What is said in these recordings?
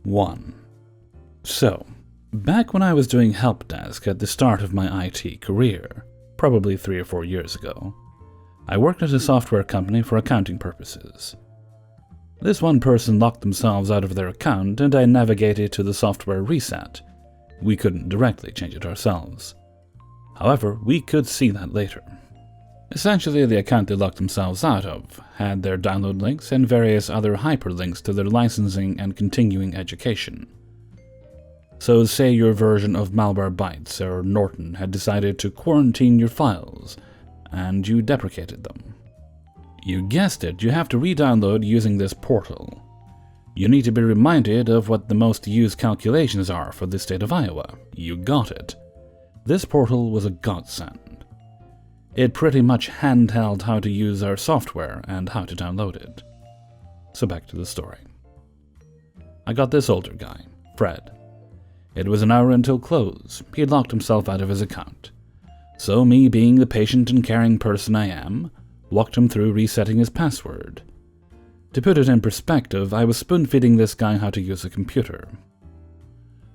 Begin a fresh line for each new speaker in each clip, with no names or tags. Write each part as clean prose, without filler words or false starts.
1. So, back when I was doing help desk at the start of my IT career, probably 3 or 4 years ago, I worked at a software company for accounting purposes. This one person locked themselves out of their account and I navigated to the software reset. We couldn't directly change it ourselves. However, we could see that later. Essentially, the account they locked themselves out of had their download links and various other hyperlinks to their licensing and continuing education. So say your version of Malwarebytes or Norton had decided to quarantine your files, and you deprecated them. You guessed it, you have to re-download using this portal. You need to be reminded of what the most used calculations are for the state of Iowa. You got it. This portal was a godsend. It pretty much handheld how to use our software and how to download it. So back to the story. I got this older guy, Fred. It was an hour until close. He had locked himself out of his account. So me, being the patient and caring person I am, walked him through resetting his password. To put it in perspective, I was spoon-feeding this guy how to use a computer.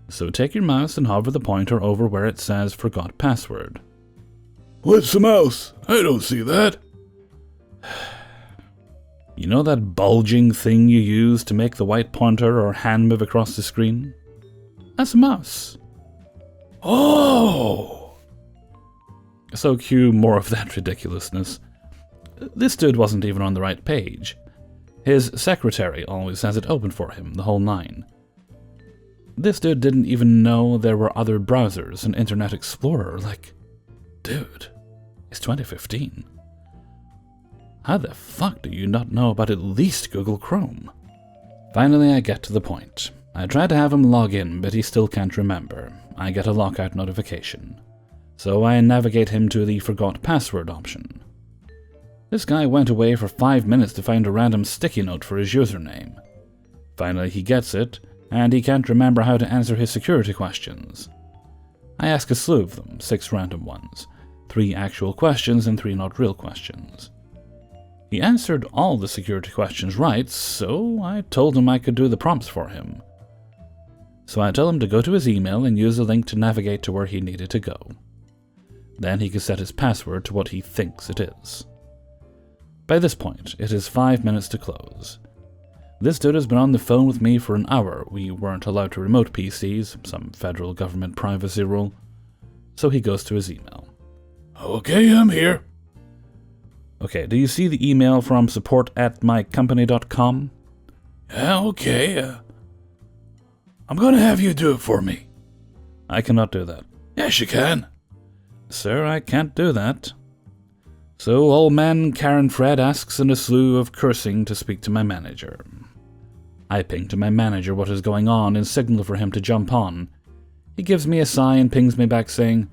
So take your mouse and hover the pointer over where it says Forgot Password.
What's the mouse? I don't see that.
You know that bulging thing you use to make the white pointer or hand move across the screen? That's a mouse.
Oh!
So cue more of that ridiculousness. This dude wasn't even on the right page. His secretary always has it open for him, the whole 9. This dude didn't even know there were other browsers and Internet Explorer, like, dude, it's 2015. How the fuck do you not know about at least Google Chrome? Finally, I get to the point. I try to have him log in, but he still can't remember. I get a lockout notification. So I navigate him to the Forgot Password option. This guy went away for 5 minutes to find a random sticky note for his username. Finally, he gets it, and he can't remember how to answer his security questions. I ask a slew of them, 6 random ones, 3 actual questions and 3 not real questions. He answered all the security questions right, so I told him I could do the prompts for him. So I tell him to go to his email and use a link to navigate to where he needed to go. Then he can set his password to what he thinks it is. By this point, it is 5 minutes to close. This dude has been on the phone with me for an hour. We weren't allowed to remote PCs, some federal government privacy rule. So he goes to his email.
Okay, I'm here.
Okay, do you see the email from support@mycompany.com?
Yeah, okay. I'm gonna have you do it for me.
I cannot do that.
Yes, you can.
Sir, I can't do that. So old man Karen Fred asks in a slew of cursing to speak to my manager. I ping to my manager what is going on and signal for him to jump on. He gives me a sigh and pings me back saying,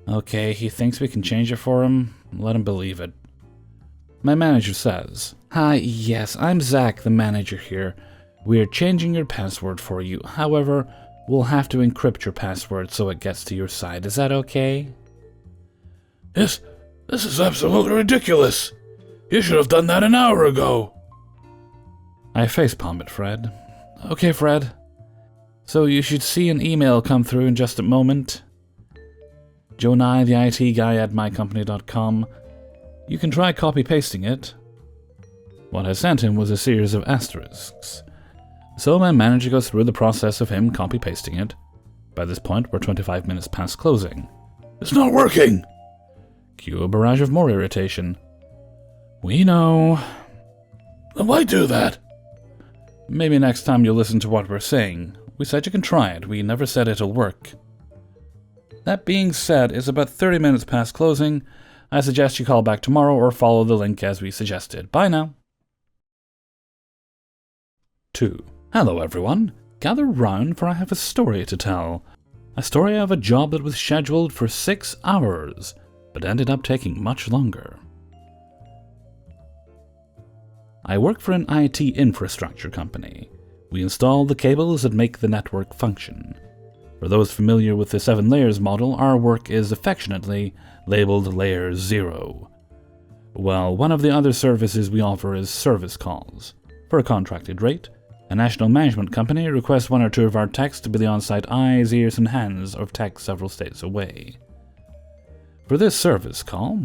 okay, he thinks we can change it for him. Let him believe it. My manager says, hi, yes, I'm Zach, the manager here. We're changing your password for you. However, we'll have to encrypt your password so it gets to your side. Is that okay?
This is absolutely ridiculous. You should have done that an hour ago.
I facepalm at Fred. Okay, Fred. So you should see an email come through in just a moment. Joe Nye, the IT guy at mycompany.com. You can try copy-pasting it. What I sent him was a series of asterisks. So my manager goes through the process of him copy-pasting it. By this point, we're 25 minutes past closing.
It's not working!
Cue a barrage of more irritation. We know.
Then why do that?
Maybe next time you'll listen to what we're saying. We said you can try it, we never said it'll work. That being said, it's about 30 minutes past closing. I suggest you call back tomorrow or follow the link as we suggested. Bye now. 2. Hello everyone. Gather round for I have a story to tell. A story of a job that was scheduled for 6 hours, but ended up taking much longer. I work for an IT infrastructure company. We install the cables that make the network function. For those familiar with the 7 layers model, our work is affectionately labeled Layer 0. Well, one of the other services we offer is service calls. For a contracted rate, A national management company requests one or two of our techs to be the on-site eyes, ears, and hands of techs several states away. For this service call,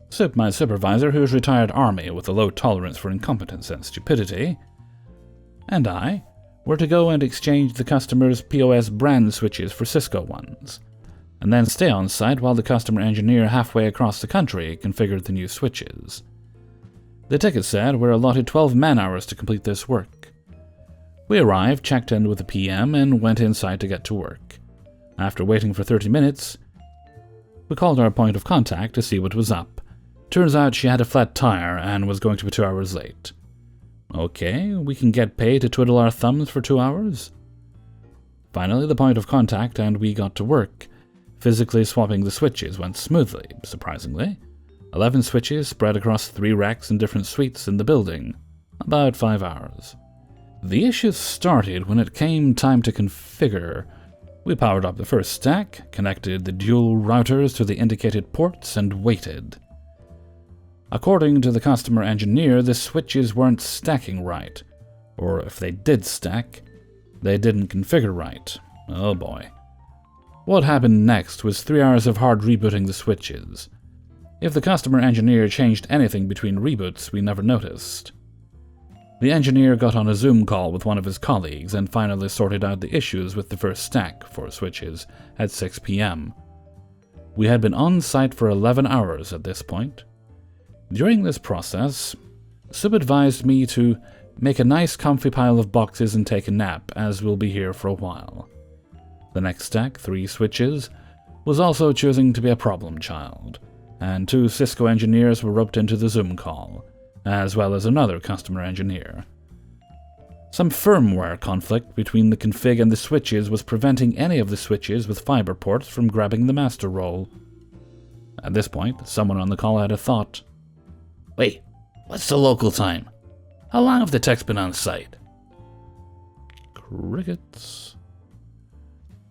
Sip, my supervisor, who is retired Army with a low tolerance for incompetence and stupidity, and I were to go and exchange the customer's POS brand switches for Cisco ones, and then stay on site while the customer engineer halfway across the country configured the new switches. The ticket said we're allotted 12 man-hours to complete this work. We arrived, checked in with the PM, and went inside to get to work. After waiting for 30 minutes, we called our point of contact to see what was up. Turns out she had a flat tire and was going to be 2 hours late. Okay, we can get paid to twiddle our thumbs for 2 hours? Finally, the point of contact and we got to work. Physically swapping the switches went smoothly, surprisingly. 11 switches spread across 3 racks in different suites in the building. About 5 hours. The issues started when it came time to configure. We powered up the first stack, connected the dual routers to the indicated ports, and waited. According to the customer engineer, the switches weren't stacking right. Or if they did stack, they didn't configure right. Oh boy. What happened next was 3 hours of hard rebooting the switches. If the customer engineer changed anything between reboots, we never noticed. The engineer got on a Zoom call with one of his colleagues and finally sorted out the issues with the first stack, 4 switches, at 6 p.m. We had been on site for 11 hours at this point. During this process, Sub advised me to make a nice comfy pile of boxes and take a nap, as we'll be here for a while. The next stack, 3 switches, was also choosing to be a problem child, and 2 Cisco engineers were roped into the Zoom call, as well as another customer engineer. Some firmware conflict between the config and the switches was preventing any of the switches with fiber ports from grabbing the master role. At this point, someone on the call had a thought. Wait, what's the local time? How long have the techs been on site? Crickets.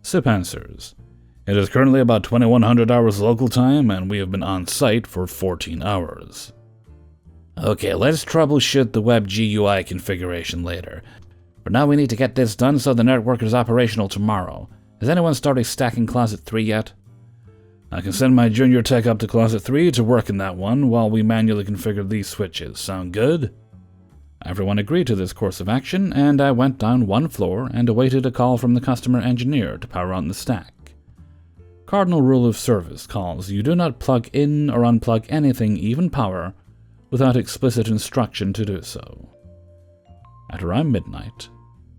Sip answers. It is currently about 2100 hours local time, and we have been on site for 14 hours. Okay, let's troubleshoot the web GUI configuration later. For now, we need to get this done so the network is operational tomorrow. Has anyone started stacking Closet 3 yet? I can send my junior tech up to Closet 3 to work in that one while we manually configure these switches. Sound good? Everyone agreed to this course of action, and I went down 1 floor and awaited a call from the customer engineer to power on the stack. Cardinal rule of service calls you do not plug in or unplug anything, even power, without explicit instruction to do so. At around midnight,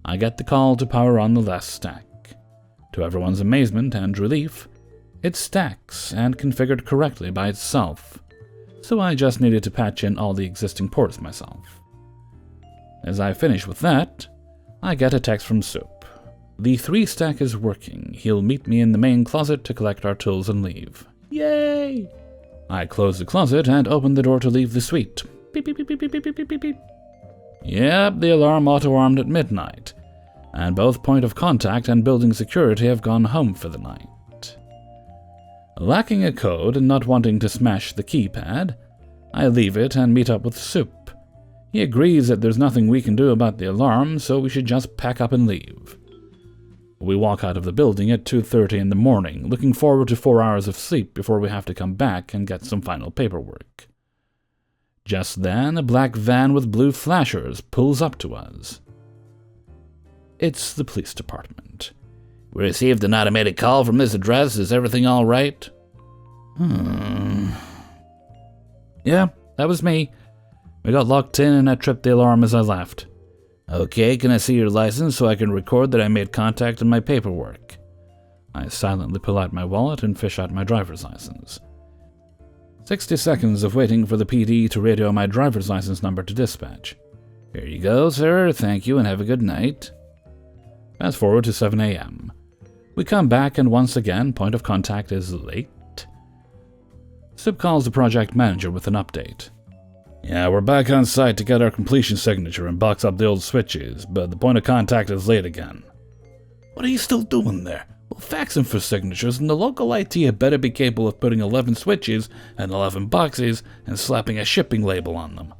I get the call to power on the last stack. To everyone's amazement and relief, it stacks and configured correctly by itself, so I just needed to patch in all the existing ports myself. As I finish with that, I get a text from Soup. The 3 stack is working. He'll meet me in the main closet to collect our tools and leave. Yay! I close the closet and open the door to leave the suite. Beep, beep, beep, beep, beep, beep, beep, beep, beep. Yep, the alarm auto-armed at midnight, and both point of contact and building security have gone home for the night. Lacking a code and not wanting to smash the keypad, I leave it and meet up with Soup. He agrees that there's nothing we can do about the alarm, so we should just pack up and leave. We walk out of the building at 2:30 in the morning, looking forward to 4 hours of sleep before we have to come back and get some final paperwork. Just then, a black van with blue flashers pulls up to us. It's the police department. We received an automated call from this address. Is everything all right? Yeah, that was me. We got locked in and I tripped the alarm as I left. Okay, can I see your license so I can record that I made contact in my paperwork? I silently pull out my wallet and fish out my driver's license. 60 seconds of waiting for the PD to radio my driver's license number to dispatch. Here you go, sir. Thank you and have a good night. Fast forward to 7 a.m. We come back and once again, point of contact is late. Sip calls the project manager with an update. Yeah, we're back on site to get our completion signature and box up the old switches, but the point of contact is late again. What are you still doing there? We'll fax him for signatures, and the local IT had better be capable of putting 11 switches and 11 boxes and slapping a shipping label on them.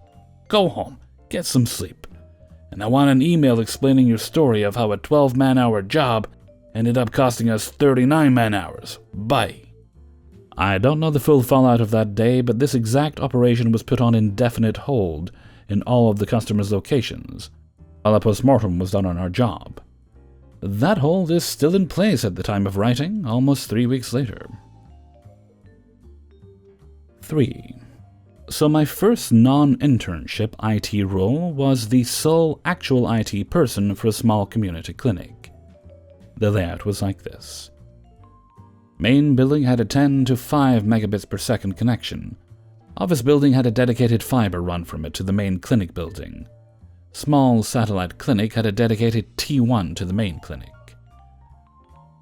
Go home, get some sleep. and I want an email explaining your story of how a 12-man-hour job ended up costing us 39 man-hours. Bye. I don't know the full fallout of that day, but this exact operation was put on indefinite hold in all of the customers' locations, while a postmortem was done on our job. That hold is still in place at the time of writing, almost 3 weeks later. 3. So my first non-internship IT role was the sole actual IT person for a small community clinic. The layout was like this. Main building had a 10 to 5 megabits per second connection. Office building had a dedicated fiber run from it to the main clinic building. Small satellite clinic had a dedicated T1 to the main clinic.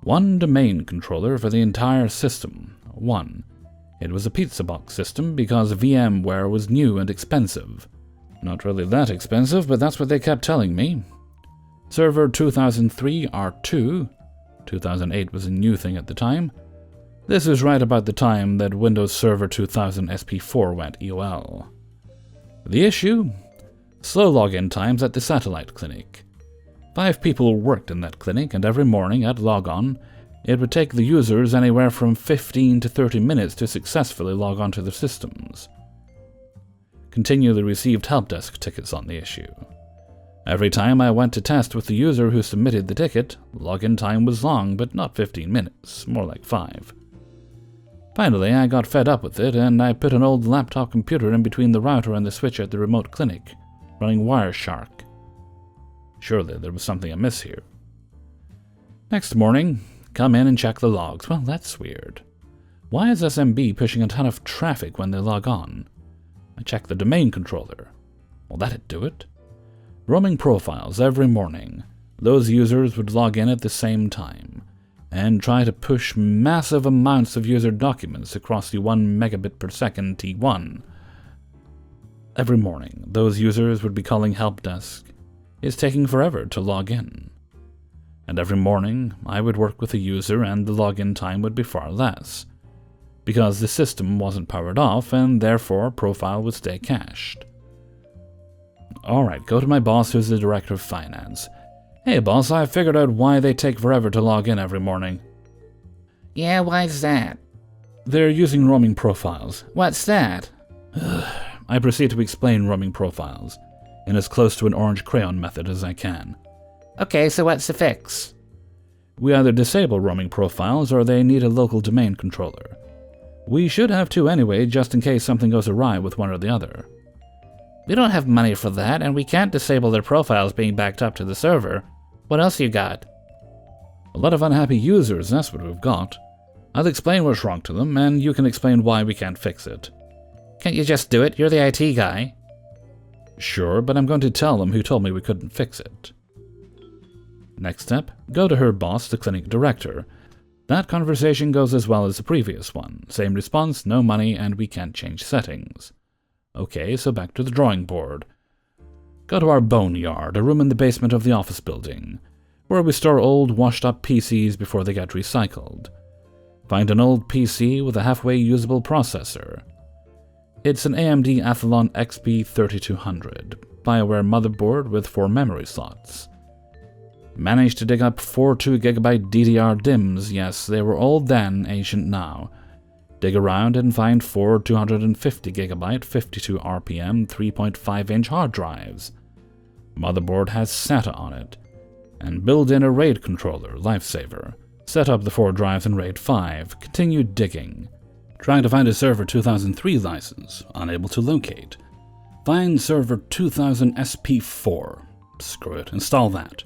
One domain controller for the entire system. 1. It was a pizza box system because VMware was new and expensive. Not really that expensive, but that's what they kept telling me. Server 2003 R2. 2008 was a new thing at the time. This was right about the time that Windows Server 2000 SP4 went EOL. The issue? Slow login times at the satellite clinic. 5 people worked in that clinic, and every morning at logon, it would take the users anywhere from 15 to 30 minutes to successfully log onto their systems. Continually received help desk tickets on the issue. Every time I went to test with the user who submitted the ticket, login time was long, but not 15 minutes, more like 5. Finally, I got fed up with it, and I put an old laptop computer in between the router and the switch at the remote clinic, running Wireshark. Surely there was something amiss here. Next morning, come in and check the logs. Well, that's weird. Why is SMB pushing a ton of traffic when they log on? I checked the domain controller. Well, that'd do it. Roaming profiles every morning. Those users would log in at the same time and try to push massive amounts of user documents across the 1 megabit per second T1. Every morning, those users would be calling help desk. It's taking forever to log in. And every morning, I would work with a user and the login time would be far less, because the system wasn't powered off and therefore profile would stay cached. Alright, go to my boss who's the director of finance. Hey boss, I figured out why they take forever to log in every morning.
Yeah, why's that?
They're using roaming profiles.
What's that?
I proceed to explain roaming profiles, in as close to an orange crayon method as I can.
Okay, so what's the fix?
We either disable roaming profiles or they need a local domain controller. We should have 2 anyway, just in case something goes awry with one or the other.
We don't have money for that, and we can't disable their profiles being backed up to the server. What else you got?
A lot of unhappy users, that's what we've got. I'll explain what's wrong to them, and you can explain why we can't fix it.
Can't you just do it? You're the IT guy.
Sure, but I'm going to tell them who told me we couldn't fix it. Next step, go to her boss, the clinic director. That conversation goes as well as the previous one. Same response, no money, and we can't change settings. Okay, so back to the drawing board. Go to our boneyard, a room in the basement of the office building, where we store old, washed-up PCs before they get recycled. Find an old PC with a halfway usable processor. It's an AMD Athlon XP3200, BioWare motherboard with 4 memory slots. Managed to dig up 4 2GB DDR DIMMs, yes, they were old then, ancient now. Dig around and find 4 250GB 52 RPM 3.5-inch hard drives. Motherboard has SATA on it. And build in a RAID controller, Lifesaver. Set up the 4 drives in RAID 5. Continue digging. Trying to find a Server 2003 license. Unable to locate. Find Server 2000 SP4. Screw it, install that.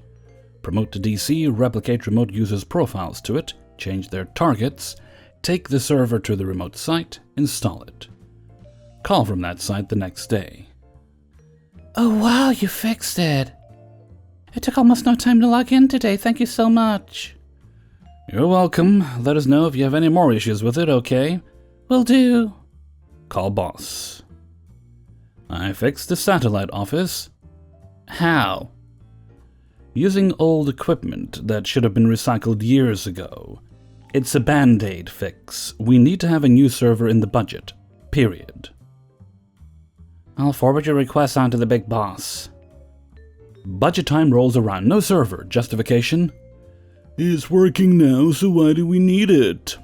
Promote to DC, replicate remote users' profiles to it, change their targets, take the server to the remote site, install it. Call from that site the next day.
Oh wow, you fixed it. It took almost no time to log in today, thank you so much.
You're welcome. Let us know if you have any more issues with it, okay?
Will do.
Call boss. I fixed the satellite office.
How?
Using old equipment that should have been recycled years ago. It's a band-aid fix. We need to have a new server in the budget. Period.
I'll forward your request on to the big boss.
Budget time rolls around. No server. Justification?
It's working now, so why do we need it?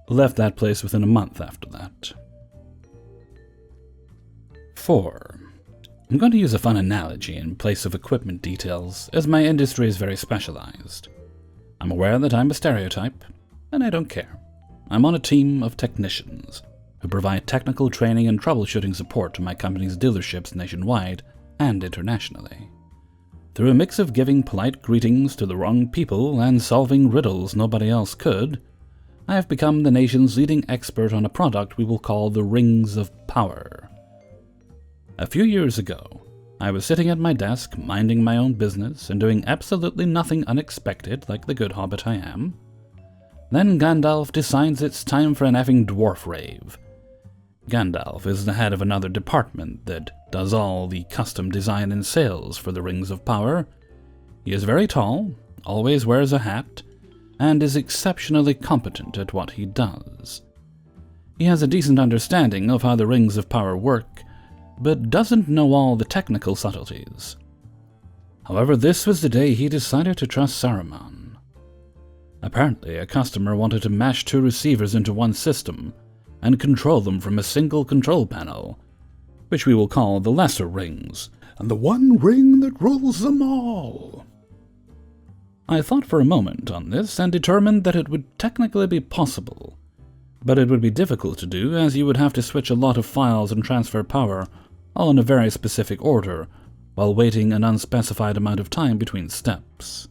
Left that place within a month after that. 4. I'm going to use a fun analogy in place of equipment details, as my industry is very specialized. I'm aware that I'm a stereotype, and I don't care. I'm on a team of technicians who provide technical training and troubleshooting support to my company's dealerships nationwide and internationally. Through a mix of giving polite greetings to the wrong people and solving riddles nobody else could, I have become the nation's leading expert on a product we will call the Rings of Power. A few years ago, I was sitting at my desk minding my own business and doing absolutely nothing unexpected like the good hobbit I am. Then Gandalf decides it's time for an effing dwarf rave. Gandalf is the head of another department that does all the custom design and sales for the Rings of Power. He is very tall, always wears a hat, and is exceptionally competent at what he does. He has a decent understanding of how the Rings of Power work, but doesn't know all the technical subtleties. However, this was the day he decided to trust Saruman. Apparently, a customer wanted to mash 2 receivers into one system and control them from a single control panel, which we will call the Lesser Rings,
And the one ring that rules them all.
I thought for a moment on this and determined that it would technically be possible, but it would be difficult to do as you would have to switch a lot of files and transfer power all in a very specific order while waiting an unspecified amount of time between steps.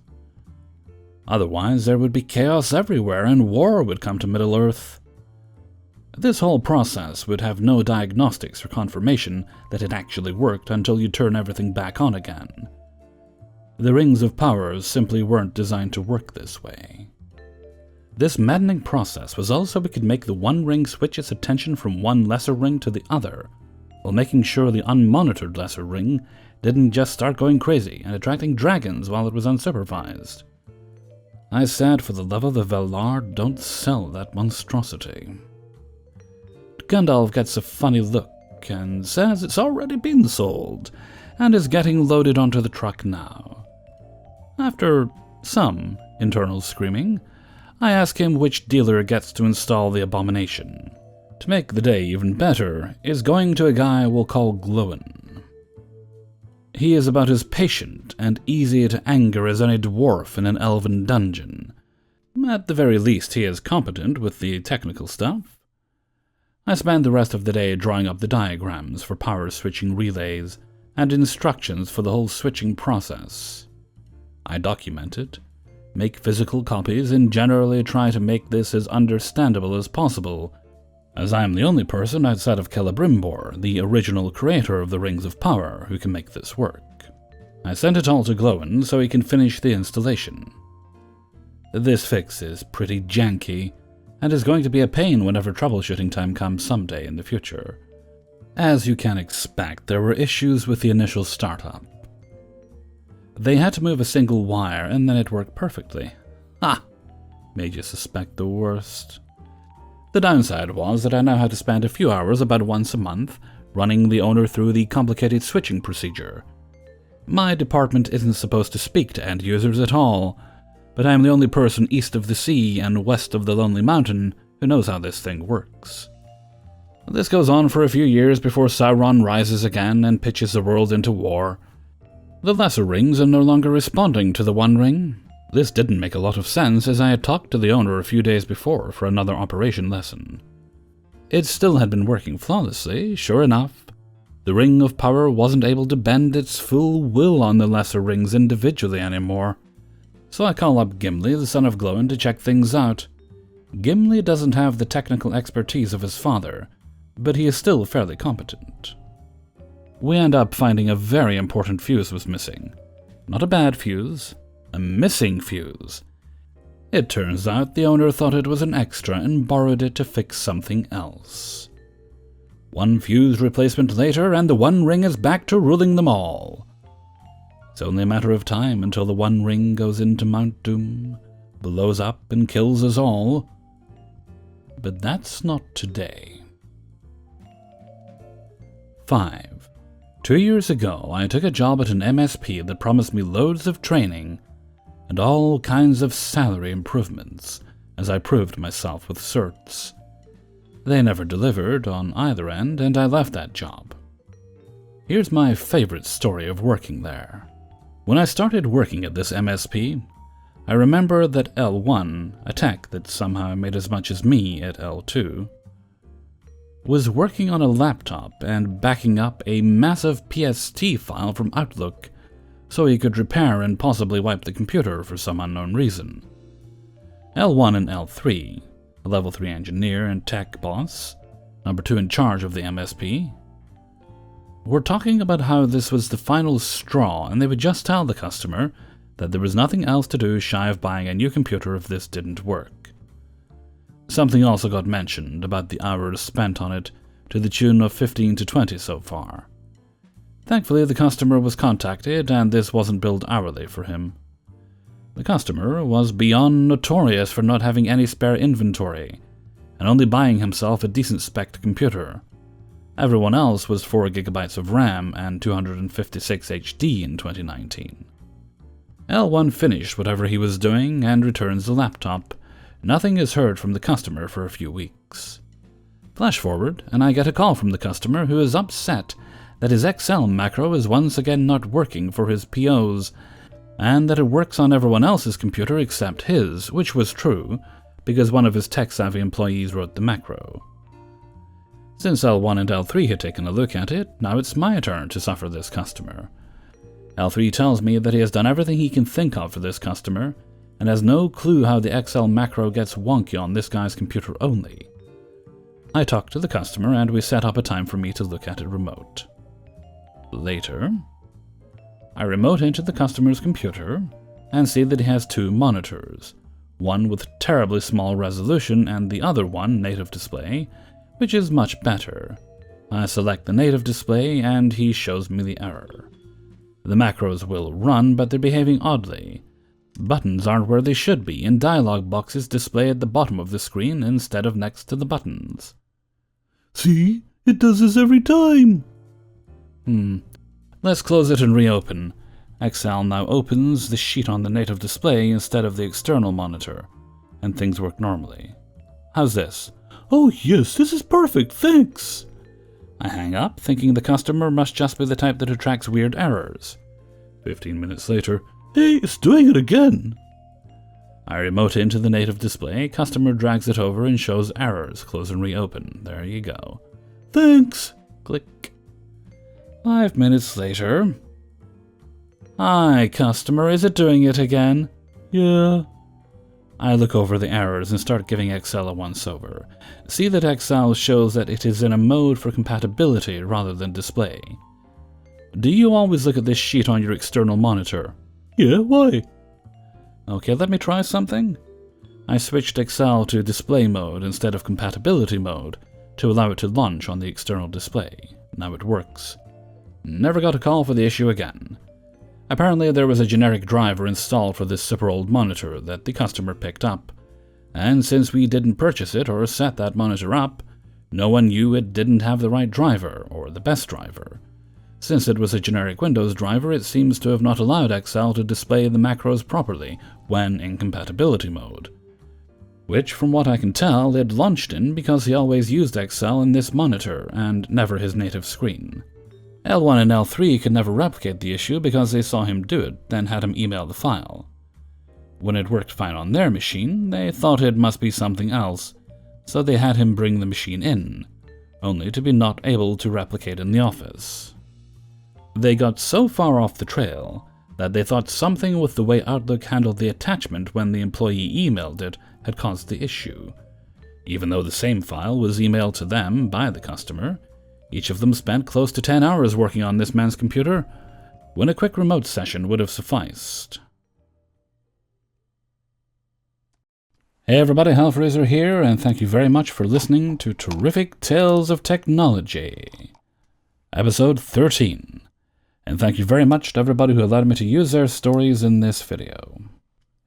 Otherwise, there would be chaos everywhere and war would come to Middle-earth. This whole process would have no diagnostics or confirmation that it actually worked until you turn everything back on again. The Rings of Power simply weren't designed to work this way. This maddening process was also we could make the one ring switch its attention from one lesser ring to the other, while making sure the unmonitored lesser ring didn't just start going crazy and attracting dragons while it was unsupervised. I said, for the love of the Valar, don't sell that monstrosity. Gandalf gets a funny look and says it's already been sold and is getting loaded onto the truck now. After some internal screaming, I ask him which dealer gets to install the abomination. To make the day even better is going to a guy we'll call Glowin. He is about as patient and easy to anger as any dwarf in an elven dungeon. At the very least, he is competent with the technical stuff. I spend the rest of the day drawing up the diagrams for power switching relays and instructions for the whole switching process. I document it, make physical copies, and generally try to make this as understandable as possible, as I am the only person outside of Celebrimbor, the original creator of the Rings of Power, who can make this work. I sent it all to Glowin so he can finish the installation. This fix is pretty janky, and is going to be a pain whenever troubleshooting time comes someday in the future. As you can expect, there were issues with the initial startup. They had to move a single wire, and then it worked perfectly. Made you suspect the worst. The downside was that I now had to spend a few hours about once a month running the owner through the complicated switching procedure. My department isn't supposed to speak to end users at all, but I am the only person east of the sea and west of the Lonely Mountain who knows how this thing works. This goes on for a few years before Sauron rises again and pitches the world into war. The lesser rings are no longer responding to the One Ring. This didn't make a lot of sense, as I had talked to the owner a few days before for another operation lesson. It still had been working flawlessly, sure enough. The Ring of Power wasn't able to bend its full will on the lesser rings individually anymore. So I call up Gimli, the son of Glowin, to check things out. Gimli doesn't have the technical expertise of his father, but he is still fairly competent. We end up finding a very important fuse was missing. Not a bad fuse, a missing fuse. It turns out the owner thought it was an extra and borrowed it to fix something else. One fuse replacement later, and the One Ring is back to ruling them all. It's only a matter of time until the One Ring goes into Mount Doom, blows up and kills us all. But that's not today. 5. 2 years ago, I took a job at an MSP that promised me loads of training and all kinds of salary improvements as I proved myself with certs. They never delivered on either end, and I left that job. Here's my favorite story of working there. When I started working at this MSP, I remember that L1, a tech that somehow made as much as me at L2, was working on a laptop and backing up a massive PST file from Outlook so he could repair and possibly wipe the computer for some unknown reason. L1 and L3, a level 3 engineer and tech boss, number 2 in charge of the MSP, were talking about how this was the final straw and they would just tell the customer that there was nothing else to do shy of buying a new computer if this didn't work. Something also got mentioned about the hours spent on it, to the tune of 15 to 20 so far. Thankfully, the customer was contacted, and this wasn't billed hourly for him. The customer was beyond notorious for not having any spare inventory, and only buying himself a decent spec computer. Everyone else was 4 GB of RAM and 256 HD in 2019. L1 finished whatever he was doing and returns the laptop. Nothing is heard from the customer for a few weeks. Flash forward, and I get a call from the customer who is upset that his Excel macro is once again not working for his POs, and that it works on everyone else's computer except his, which was true, because one of his tech-savvy employees wrote the macro. Since L1 and L3 had taken a look at it, now it's my turn to suffer this customer. L3 tells me that he has done everything he can think of for this customer, and has no clue how the Excel macro gets wonky on this guy's computer only. I talk to the customer and we set up a time for me to look at it remote. Later, I remote into the customer's computer and see that he has 2 monitors, one with terribly small resolution and the other one native display, which is much better. I select the native display and he shows me the error. The macros will run, but they're behaving oddly. Buttons aren't where they should be, and dialog boxes display at the bottom of the screen instead of next to the buttons.
See? It does this every time!
Let's close it and reopen. Excel now opens the sheet on the native display instead of the external monitor, and things work normally. How's this?
Oh yes, this is perfect, thanks!
I hang up, thinking the customer must just be the type that attracts weird errors. 15 minutes later,
hey, it's doing it again!
I remote into the native display, customer drags it over and shows errors. Close and reopen. There you go.
Thanks!
Click. 5 minutes later. Hi, customer, is it doing it again?
Yeah.
I look over the errors and start giving Excel a once-over. See that Excel shows that it is in a mode for compatibility rather than display. Do you always look at this sheet on your external monitor?
Yeah, why?
Okay, let me try something. I switched Excel to display mode instead of compatibility mode to allow it to launch on the external display. Now it works. Never got a call for the issue again. Apparently there was a generic driver installed for this super old monitor that the customer picked up, and since we didn't purchase it or set that monitor up, no one knew it didn't have the right driver or the best driver. Since it was a generic Windows driver, it seems to have not allowed Excel to display the macros properly when in compatibility mode, which from what I can tell it launched in because he always used Excel in this monitor and never his native screen. L1 and L3 could never replicate the issue because they saw him do it, then had him email the file. When it worked fine on their machine, they thought it must be something else, so they had him bring the machine in, only to be not able to replicate in the office. They got so far off the trail that they thought something with the way Outlook handled the attachment when the employee emailed it had caused the issue. Even though the same file was emailed to them by the customer, each of them spent close to 10 hours working on this man's computer, when a quick remote session would have sufficed. Hey everybody, Hellfreezer here, and thank you very much for listening to Terrific Tales of Technology, Episode 13. And thank you very much to everybody who allowed me to use their stories in this video.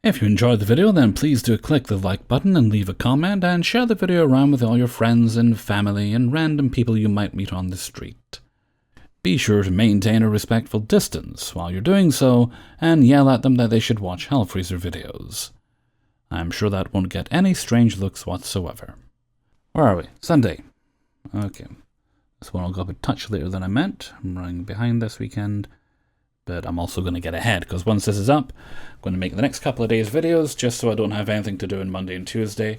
If you enjoyed the video, then please do click the like button and leave a comment, and share the video around with all your friends and family and random people you might meet on the street. Be sure to maintain a respectful distance while you're doing so, and yell at them that they should watch Hellfreezer videos. I'm sure that won't get any strange looks whatsoever. Where are we? Sunday. Okay. This one will go up a touch later than I meant. I'm running behind this weekend. But I'm also going to get ahead, because once this is up, I'm going to make the next couple of days videos, just so I don't have anything to do on Monday and Tuesday.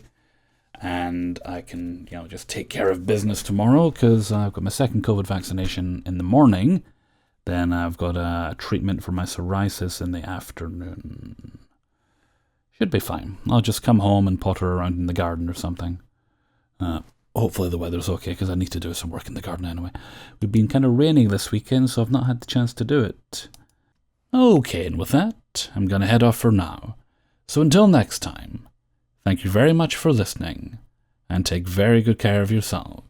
And I can, just take care of business tomorrow, because I've got my second COVID vaccination in the morning. Then I've got a treatment for my psoriasis in the afternoon. Should be fine. I'll just come home and potter around in the garden or something. Hopefully the weather's okay, because I need to do some work in the garden anyway. We've been kind of raining this weekend, so I've not had the chance to do it. Okay, and with that, I'm going to head off for now. So until next time, thank you very much for listening, and take very good care of yourselves.